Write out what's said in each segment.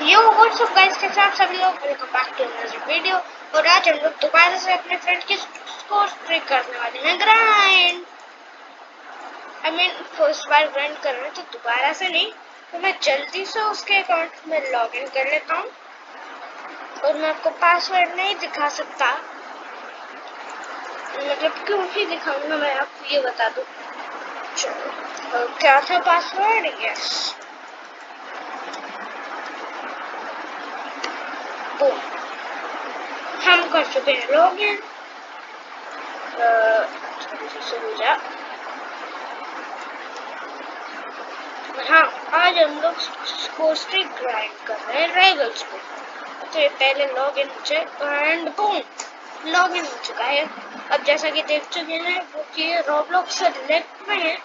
Yo what's up guys, कैसे आप सभी लोग। Welcome back to another video. और आज हम लोग दोबारा से अपने फ्रेंड की स्कोर ट्रिक करने वाले हैं। ग्राइंड फर्स्ट बार ग्राइंड कर रहे हैं तो दोबारा से नहीं, तो मैं जल्दी से उसके अकाउंट में लॉग इन कर लेता हूँ। और मैं आपको पासवर्ड नहीं दिखा सकता, मतलब क्यों ही दिखाऊंगा, मैं आपको ये बता दूँ। चलो, क्या था पासवर्ड? यस, हम कर चुके हैं लॉग इन। से हो जा। हाँ, आज हम लोग स्कोर स्ट्रीक ग्राइंड कर रहे हैं राइवल्स पे। तो ये पहले लॉग इन हो जाए एंड बूम, लॉग इन हो चुका है। अब जैसा कि देख चुके हैं वो कि रोब्लॉक्स सेलेक्ट में है,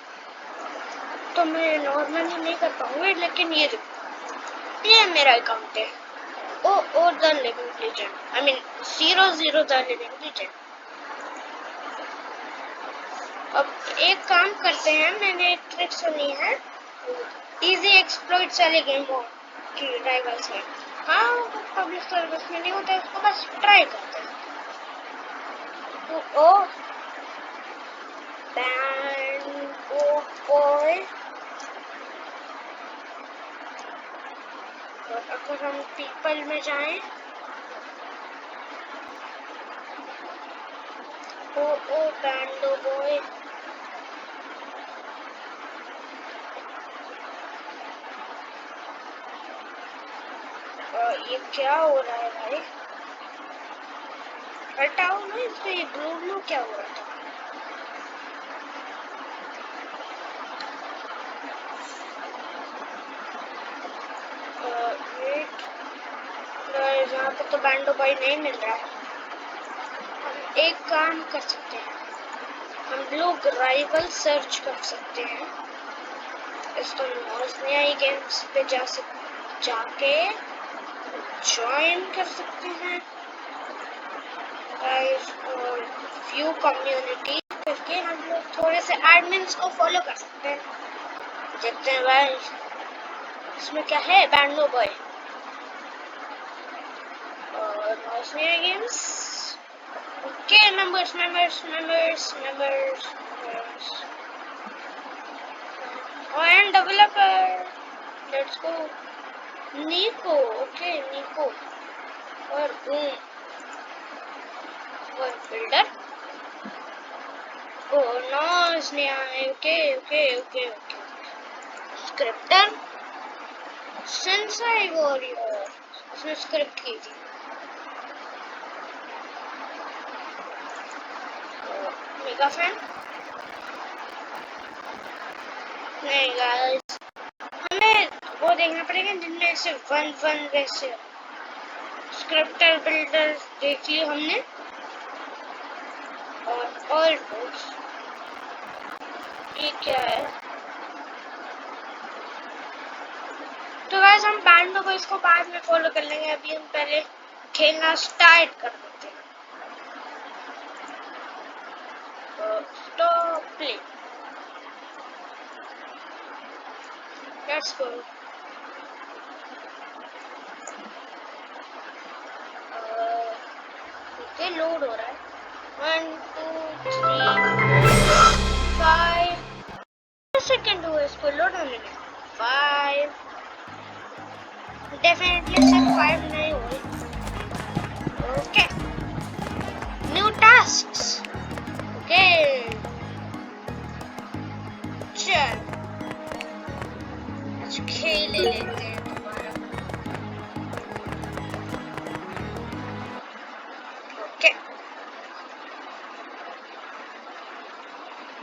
तो मैं नॉर्मली नहीं कर पाऊंगा, लेकिन ये मेरा अकाउंट है। और the living legend, 00 the living legend. अब एक काम करते हैं, मैंने एक ट्रिक सुनी है, इजी एक्सप्लॉइट्स वाले गेम की राइवल्स में। हाँ, वो पब्लिक सर्विस में नहीं होता, उसको बस ट्राई करते हैं। तो बॉय, और अगर हम पीपल में जाएं, बैंडो बॉय, ये क्या हो रहा है भाई? हटाओ ना इसको, ये ब्लू क्या हो रहा था? यहाँ पे तो बैंडो बॉय नहीं मिल रहा है। हम एक काम कर सकते हैं, हम लोग राइवल सर्च कर सकते हैं। इसको नई गेम्स पे जाके ज्वाइन कर सकते हैं गाइस, और व्यू कम्युनिटी करके हम लोग थोड़े से एडमिन्स को फॉलो कर सकते हैं। देखते हैं भाई इसमें क्या है। बैंडो बॉय और नई games. Okay, members. And developer, let's go. Nico, okay, Nico. और builder. Oh no, इसने आए। Okay. Scripter, Sensei Warrior, इसने स्क्रिप्ट की थी। मेगा फैन नहीं गाइस, हमें वो देखना पड़ेगा जिनमें से वन वैसे। स्क्रिप्टर, बिल्डर देख लिया हमने, और ऑल टूल्स। ये क्या है? तो गाइस हम बैंडो को इसको बाद में फॉलो कर लेंगे, अभी हम पहले खेलना स्टार्ट कर देते हैं। Stop play, let's go. Okay, load हो रहा है। 1 2 3 5 सेकेंड हुआ इसको लोड होने में। 5 डेफिनेटली सिर्फ 5 नहीं हुए। Okay, new tasks. ओके, चल आज खेल लेते हैं दोबारा। ओके,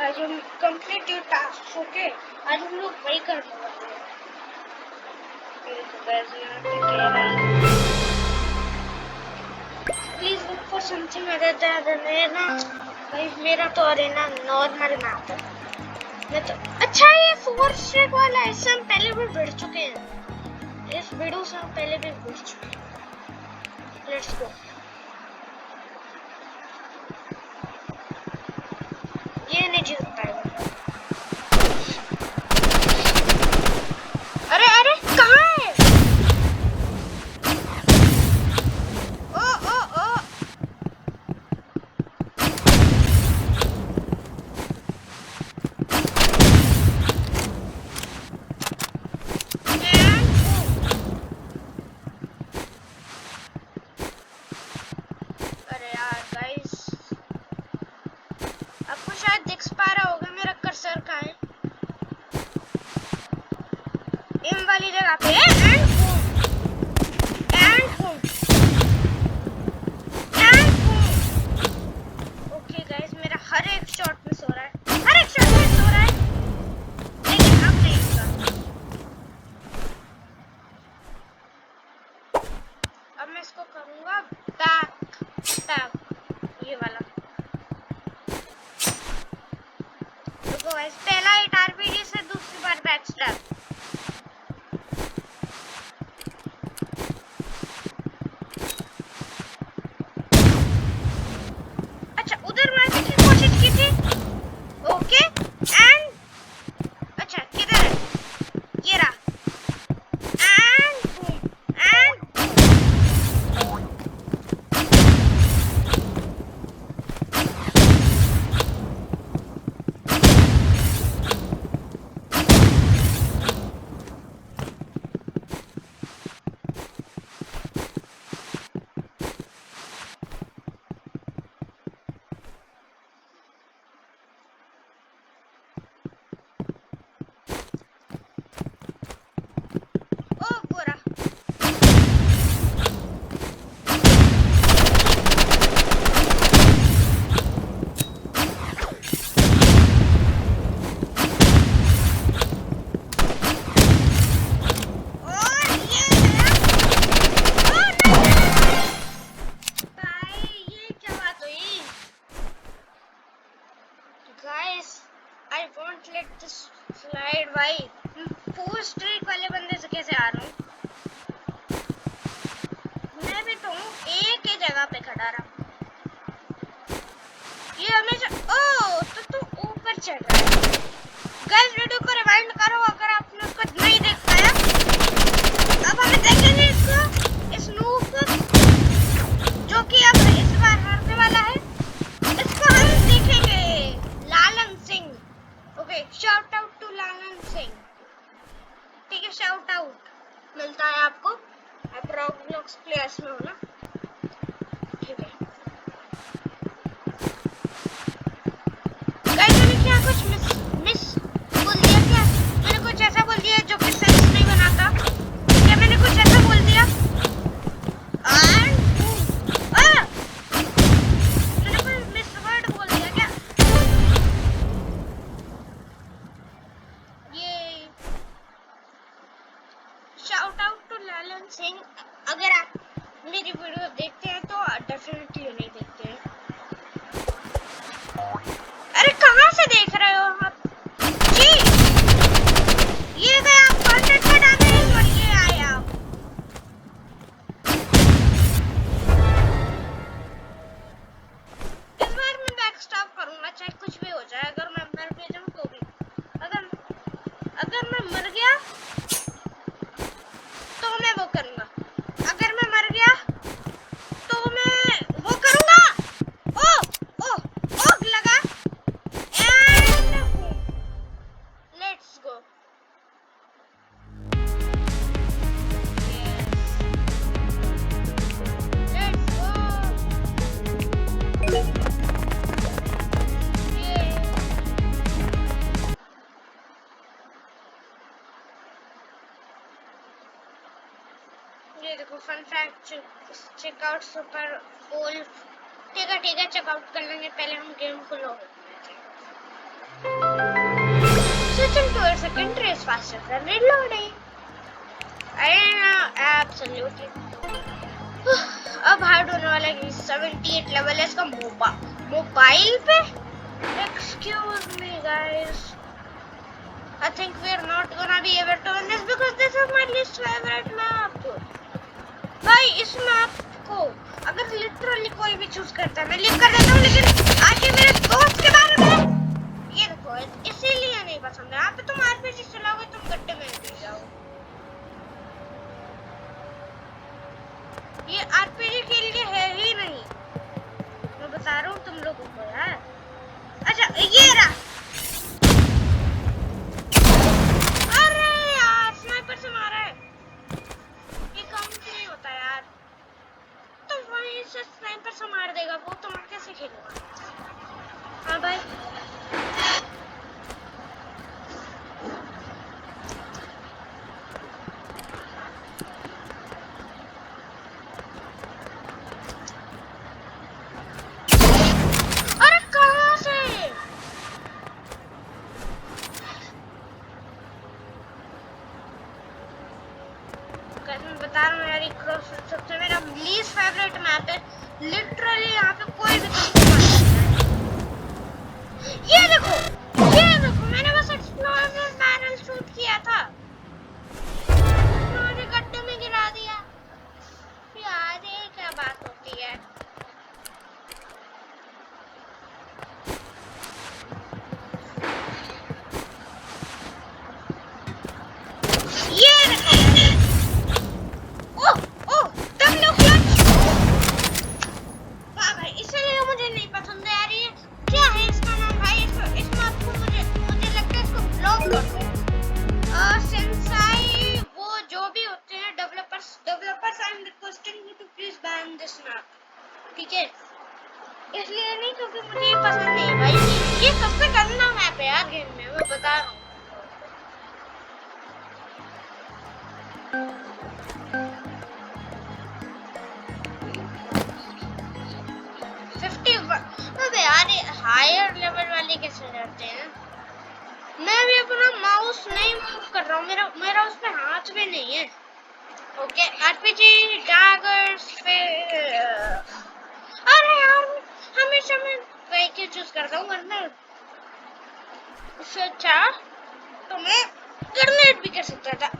आज हम कंप्लीट योर टास्क। ओके, आज हम लोग वही करने वाले हैं। Please look for something other than Arena. भाई मेरा तो अरेना नॉर्मल मैप है। मैं तो अच्छा, ये 4 स्ट्रेक वाला है, इससे हम पहले भी बढ़ चुके हैं। इस वीडियो से हम पहले भी बढ़ चुके हैं। Let's go. ये नहीं जीत पाएगा। अरे कहाँ है? एम वाली जगह पे and boom and boom. Okay guys, मेरा हर एक शॉट मिस हो रहा है, हर एक शॉट मिस हो रहा है, लेकिन अब नहीं होगा। अब मैं इसको करूंगा बैक टैप, ये वाला। देखो गाइस, पहला हिट आरपीजी से, दूसरी बार बैक स्टैप। अच्छा, उधर मारने की कोशिश की थी। ओके एंड अच्छा किधर है, ये रहा एंड बूम एंड ओ पूरा। और ये गया। ओ नहीं, भाई ये क्या बात हुई guys, I won't let this slide. भाई फोर स्ट्रीक वाले बंदे से कैसे आ रहा हूँ, मैं भी तो हूँ एक ही जगह पे खड़ा रहा। ये हमेशा ओ तो ऊपर चढ़ रहा है। गाइस वीडियो को रिवाइंड करो अगर आपने उसको नहीं देख पाया। अब हमें देखेंगे इसको, इस नूब को, जो कि अब इस बार हारने वाला है। इसको हम देखेंगे, Lalan Singh. Okay, shout out to Lalan Singh. ठीक है, शाउट आउट मिलता है आपको, आप रॉब्लॉक्स प्लेयर्स में हो ना। ठीक है गाइस, मैंने क्या कुछ मिस बोल दिया क्या? मैंने कुछ ऐसा बोल दिया जो कि सेंस नहीं बनाता क्या? मैंने कुछ ऐसा बोल दिया एंड मैंने कोई मिस वर्ड बोल दिया क्या? ये shout out to Lalan Singh. अगर आप मेरी वीडियो देखते हैं तो डेफिनेटली नहीं देखते हैं। अरे कहाँ से देख रहे हो आप जी? ये गया आप कॉन्टेक्ट का डैमेज और ये आया। इस बार मैं बैक स्टॉप करूंगा, चाहे कुछ भी हो जाए। अगर मैं मर भी जाऊं तो भी, अगर मैं मर गया तो मैं वो करूंगा, अगर मैं मर गया तो मैं वो करूंगा। ओ ओ ओग लगा and let's go. Let's go. ये देखो फन फैक्ट, चेकआउट सुपर बोल। ठीक है चेकआउट कर लेंगे, पहले हम गेम को log switching to a secondary is faster than reloading. I know absolutely. अब हार्ड होने वाला है। 78 लेवल है इसका मोबाइल पे। Excuse me guys, I think we are not gonna be able to win this because this is my least favorite map. भाई इस map को अगर लिटरली कोई भी चूज करता है, मैं लीव कर देता हूँ, लेकिन आके मेरे दोस्त के बारे में ये देखो, इसीलिए नहीं पसंद है। यहाँ पे तुम आरपीजी चलाओगे, तुम गड्ढे में गिर जाओगे। ये आरपीजी के लिए है ही नहीं, मैं बता रहा हूँ तुम लोगों को यार। अच्छा ये रहा, अरे यार स्नाइपर से मारा है, ये काउंट नहीं होता यार। तो वहीं से स्नाइपर से मार देगा वो, तो मैं कैसे खेलूंगा? हाँ भाई मैं बता रहा हूँ यार, क्रॉस सबसे मेरा लीस्ट फेवरेट मैप है। लिटरली यहाँ पे कोई भी तुमको मार सकता है। ये देखो मैंने बस एक्सप्लोजर बैरल शूट किया था, उन्होंने गड्ढे में गिरा दिया। यार ये क्या बात होती है। ठीक है, इसलिए नहीं क्योंकि मुझे ये पसंद नहीं भाई। ये सबसे गंदा मैप है यार गेम में, मैं बता रहा हूँ। अबे यार हायर लेवल वाले कैसे रहते हैं। मैं भी अपना माउस नहीं मूव कर रहा हूँ, मेरा उस पे हाथ भी नहीं है। ओके आरपीजी डैगर्स पे अरे यार हमेशा मैं वेहिकल चूज करता हूँ, वरना उससे अच्छा तो मैं ग्रेनेड भी कर सकता था।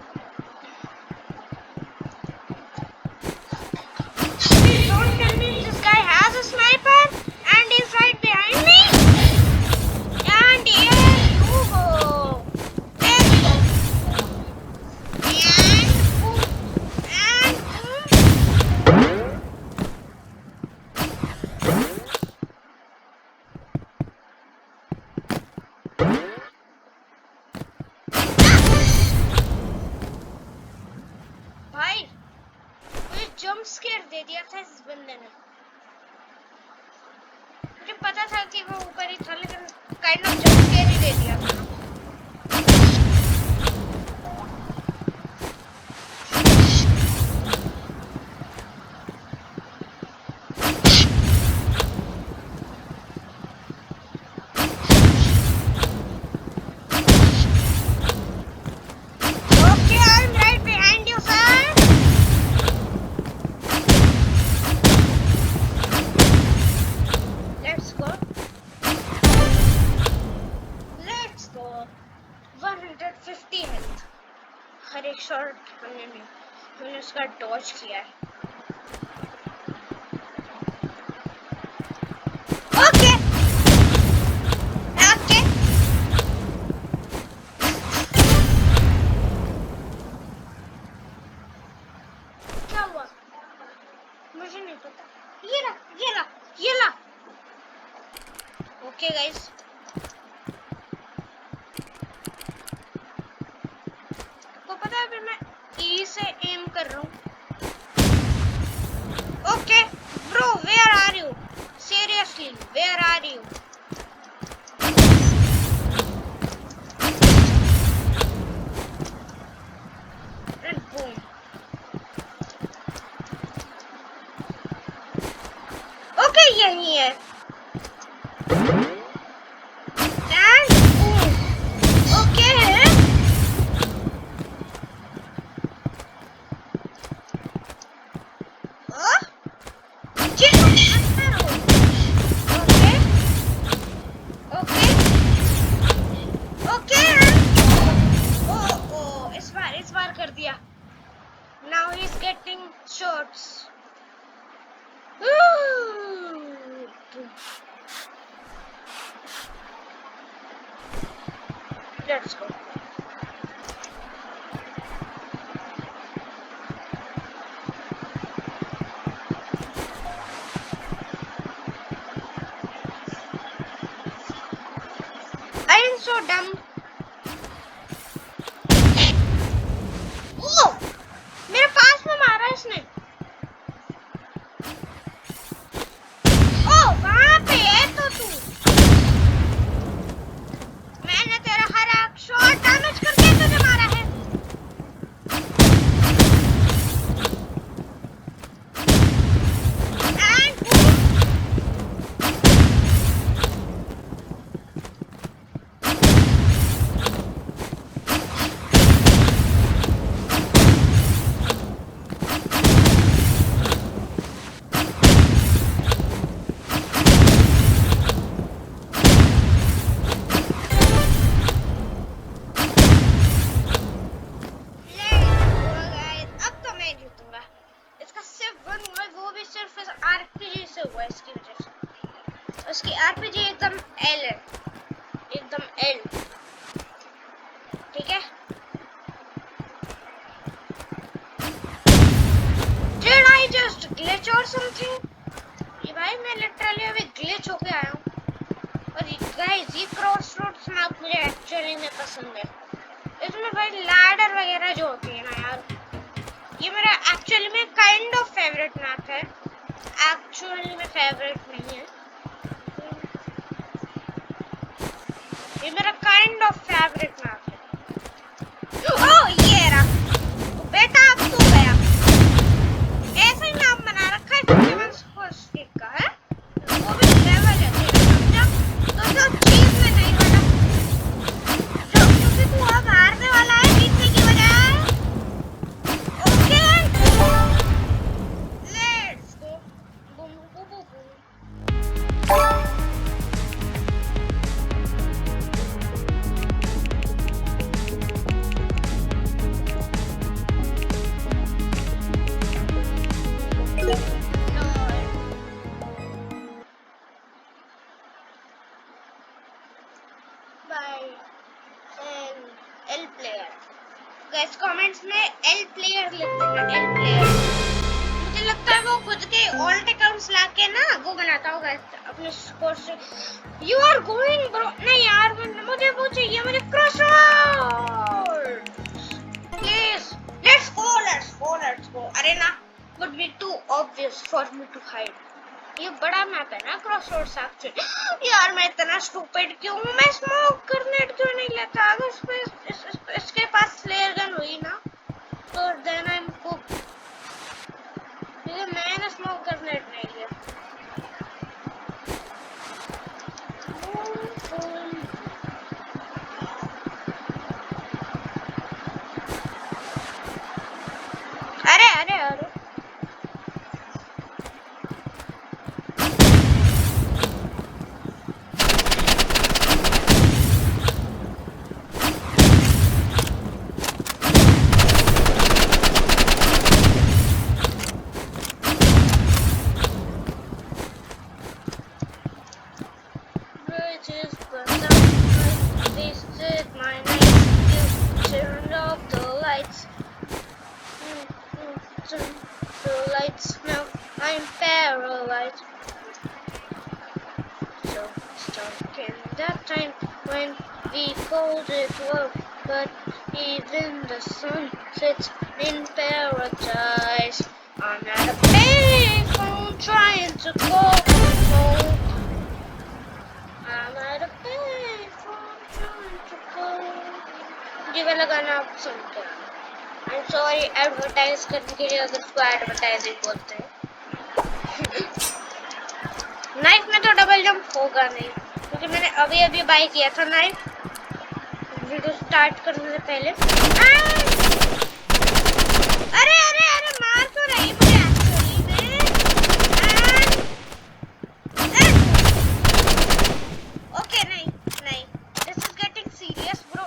Don't tell me this guy has a sniper and he's right behind me. And here you go. There you go. भाई मुझे जंप स्केयर दे दिया था इस बंदे ने। मुझे पता था कि वो ऊपर ही था, लेकिन काइंड ऑफ जंप स्केयर ही दे दिया था। हर एक शॉट हमने उसका डॉज किया है। ओके ओके क्या हुआ मुझे नहीं पता। ये ला ओके गाइस, पता है मैं ई से एम कर रहा हूँ। Okay bro where are you, seriously where are you. Boom okay यही है। Now he's getting shots. Let's go. I am so dumb. इसने ओ वहां पे है तो तू, मैंने तेरा हर एक शॉट डैमेज करके तुझे मारा है। ग्लिच और समथिंग। ये भाई मैं लिटरली अभी ग्लिच होके आया हूँ। और गाइस ये क्रॉस रोड्स मैप मुझे एक्चुअली में पसंद है। इसमें भाई लैडर वगैरह जो होती है ना यार, ये मेरा एक्चुअली में काइंड ऑफ फेवरेट मैप है। एक्चुअली में फेवरेट नहीं है, ये मेरा काइंड ऑफ फेवरेट मैप है। ओह ये रहा बेटा, अब तू गया। ऐसा ही नाम बना रखा है 51 स्कोर स्टिक का है, वो भी लेवल है समझा। तो जो चीज में नहीं बना, जो क्योंकि तू अब हारने वाला है जीतने की बजाय। Okay let's go. Boom boom boom boom. L player guys, comments में एल प्लेयर लिख देना, एल प्लेयर। मुझे लगता है वो खुद के ऑल्ट अकाउंट्स लाके ना वो बनाता होगा अपने स्कोर से। You are going bro. नहीं यार मुझे वो चाहिए, मुझे क्रॉसवर्ड प्लीज। Let's go. अरे ना would be too obvious for me to hide। ये बड़ा मैप है ना क्रॉसरोड्स एक्चुअली। यार मैं इतना स्टूपिड क्यों हूँ, मैं स्मोक ग्रेनेड क्यों नहीं लेता। अगर इसके पास फ्लेयर गन हुई ना तो देन आई एम कुक। मैंने स्मोक ग्रेनेड नहीं लिया। अरे अरे अरे now I'm paralyzed. So stuck in that time when we called it love, but even the sun sets in paradise. I'm at a payphone trying to call home. I'm at a payphone trying to call. ये वाला गाना आप सुनते हैं। I'm sorry advertise करने के लिए अगर उसको एडवर्टाइजिंग बोलते हैं। नाइफ में तो डबल जंप होगा नहीं, क्योंकि मैंने अभी अभी बाय किया था नाइफ वीडियो स्टार्ट करने से पहले। अरे अरे अरे मार तो रही मुझे एक्चुअली में। ओके नहीं नहीं, this is getting serious bro.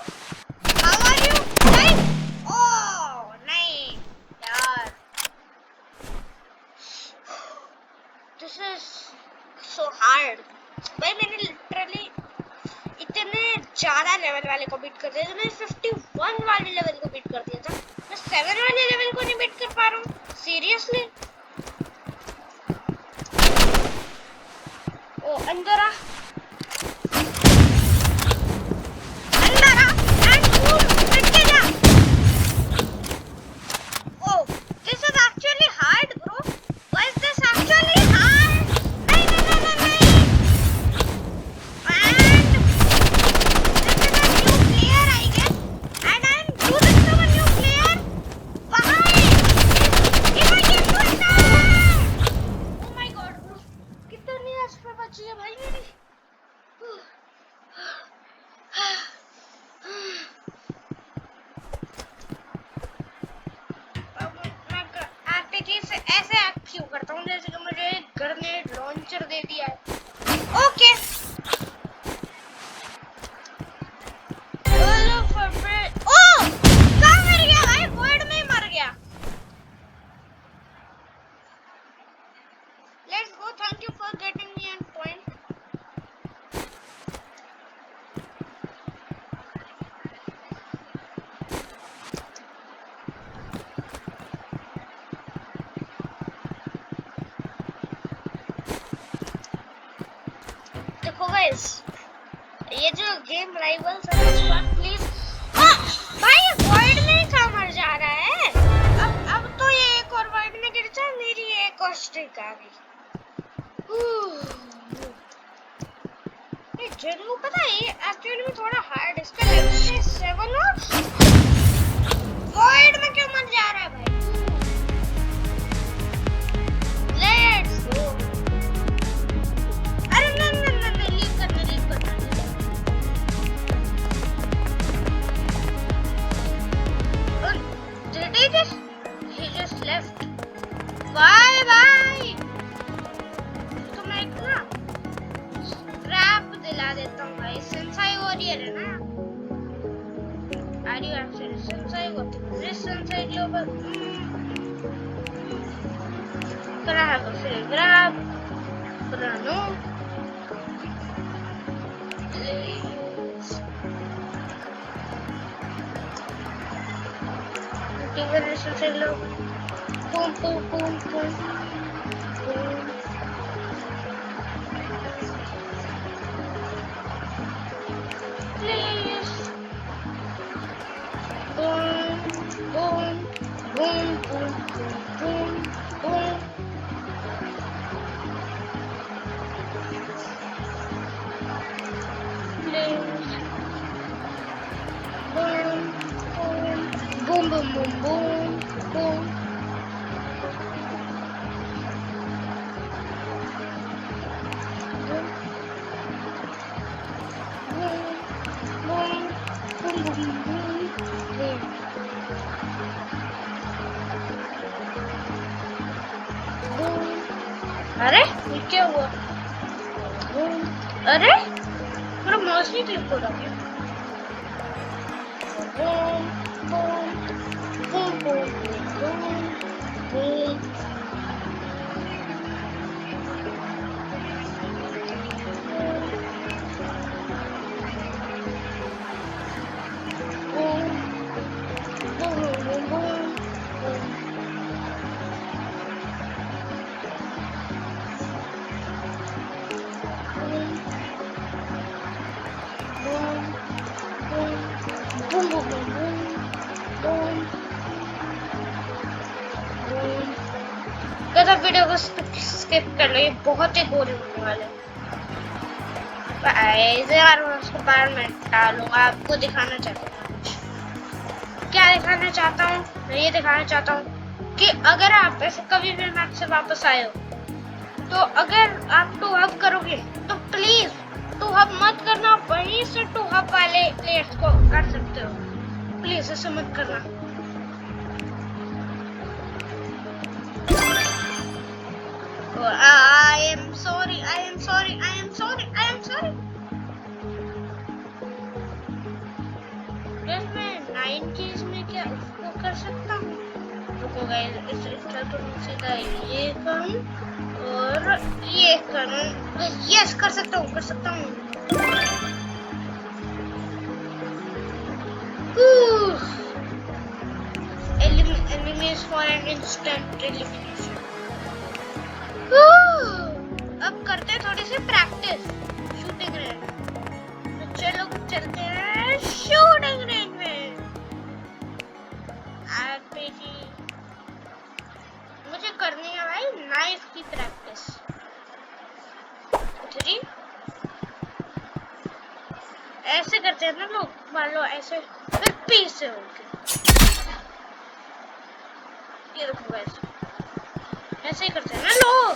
How are you? नहीं ओह नहीं यार, दिस इज so hard। भाई मैंने लिटरली इतने ज्यादा लेवल वाले को बीट कर दिया था। मैंने 51 वाले लेवल को बीट कर दिया था, मैं 7 वाले लेवल को नहीं बीट कर पा रहा हूँ सीरियसली। ओ अंदर आ एंड कूल पिट के जा। Oh this is actually hard bro. Why is this actually hard? ऐसे एक्ट क्यों करता हूँ जैसे कि मुझे ग्रेनेड लॉन्चर दे दिया है। ओके ओह कहाँ मर गया भाई, वर्ड में ही मर गया। Let's go, thank you for getting me on point. Guys, ये जो गेम राइवल्स है इसको प्लीज भाई वर्ल्ड में कहाँ मर जा रहा है। अब तो ये एक और वर्ल्ड में गिर जाए, मेरी एक और स्ट्रिक आ गई। ये जिनको पता है ये एक्चुअली में थोड़ा हार्ड, इसका लेवल है 7 और वर्ल्ड में क्यों मर जा रहा है भाई। Let's go. अरे नहीं लीव करना did he just left? Bye तो मैं एक ना रैप दिला देता हूँ भाई। सेंसाई वॉरियर है ना, are you actually Sensei Warrior? Sensei global can I have a free grab? No. Please. Configuration से लो। Boom. Please. Boom. Boom. अरे ये क्या हुआ? अरे मेरा माउस नहीं क्लिक हो रहा है। वीडियो को स्किप कर लो, ये बहुत ही बोरिंग होने वाला है। यार मैं उसको बाहर में डालूंगा। आपको दिखाना चाहता हूँ, क्या दिखाना चाहता हूँ? मैं ये दिखाना चाहता हूँ कि अगर आप ऐसे कभी भी मैच से वापस आए हो तो अगर आप टू हब करोगे तो प्लीज टू हब मत करना, वहीं से टू हब वाले प्लेयर्स को कर सकते हो। प्लीज ऐसे मत करना। I am sorry. यार मैं 9 keys में क्या उसको कर सकता हूँ? रुको गाइस, इसका तो सीधा ये करूँ और ये करूँ। यस कर सकता हूँ। Enemies for an instant elimination. अब करते हैं थोड़ी सी प्रैक्टिस शूटिंग रेंज। तो चलो चलते हैं शूटिंग रेंज में। आरपीजी मुझे करनी है भाई, नाइफ की प्रैक्टिस। 3 ऐसे करते हैं ना लोग, मान लो ऐसे फिर पी से होके ये देखो गाइस, ऐसे ही करते हैं ना लोग।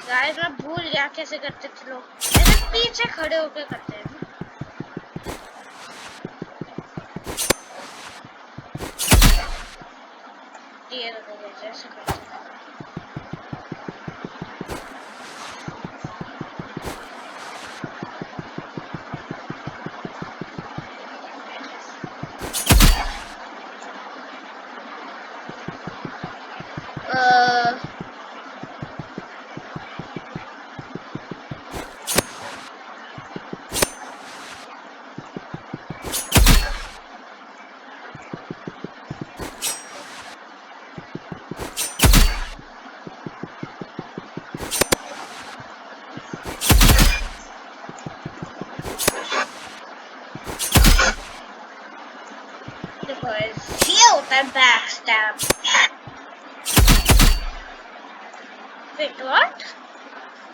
गाइस मैं भूल गया कैसे करते थे लोग, ऐसे पीछे खड़े होके करते हैं। ये देखो गाइस ऐसे करते हैं। देखो ये होता है बैक स्टैब। Wait what?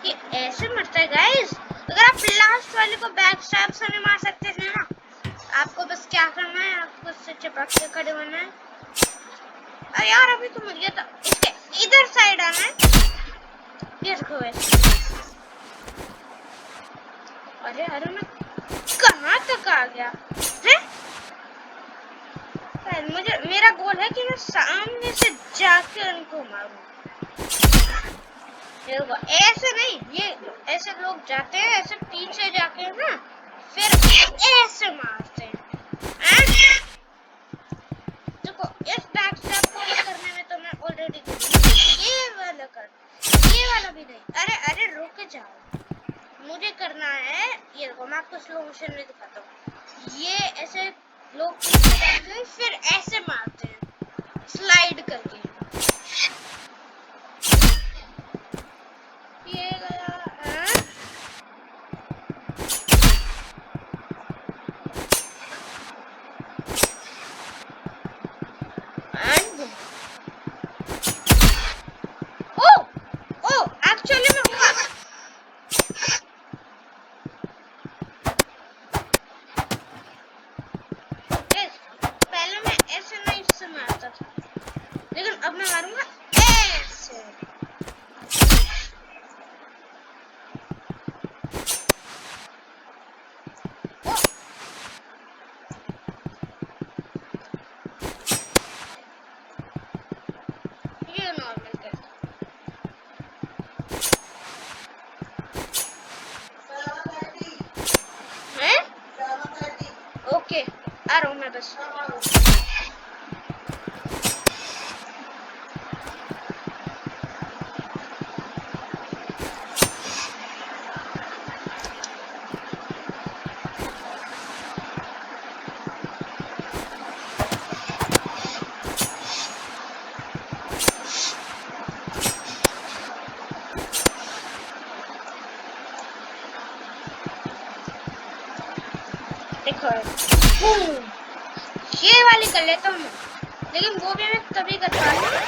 ये ऐसे मरता है गाइस? अगर आप लास्ट वाले को बैक स्टैब से नहीं मार सकते थे ना, आपको बस क्या करना है, आपको उससे चिपक के खड़े होना है। अरे यार अभी तो मुझे तो इसके इधर साइड आना है। ये देखो वैसे। अरे अरे मैं कहाँ तक आ गया है? मुझे मेरा गोल है कि मैं सामने से जाके उनको मारूं। देखो ऐसे नहीं, ये ऐसे लोग जाते हैं ऐसे पीछे जाके ना, फिर ऐसे मारते हैं। देखो इस बैक स्टैब को करने में तो मैं ऑलरेडी ये वाला कर, ये वाला भी नहीं। अरे अरे रुक जाओ, मुझे करना है ये। देखो मैं आपको स्लो मोशन में दिखाता हूँ। ये ऐसे लोग पीछे जाते हैं फिर ऐसे मारते हैं स्लाइड करके। ये गया लेकिन अब मैं मारूंगा ऐसे। ये नॉर्मल कैसे है? ओके आ रहा हूँ मैं बस। देखो ये वाली कर लेता हूँ, लेकिन वो भी मैं तभी कर पाऊंगा।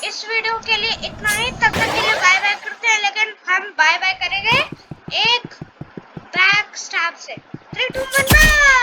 इस वीडियो के लिए इतना ही। तब तक के लिए बाय बाय करते हैं, लेकिन हम बाय बाय करेंगे एक बैक स्टैब से। 3 2 1 बाय।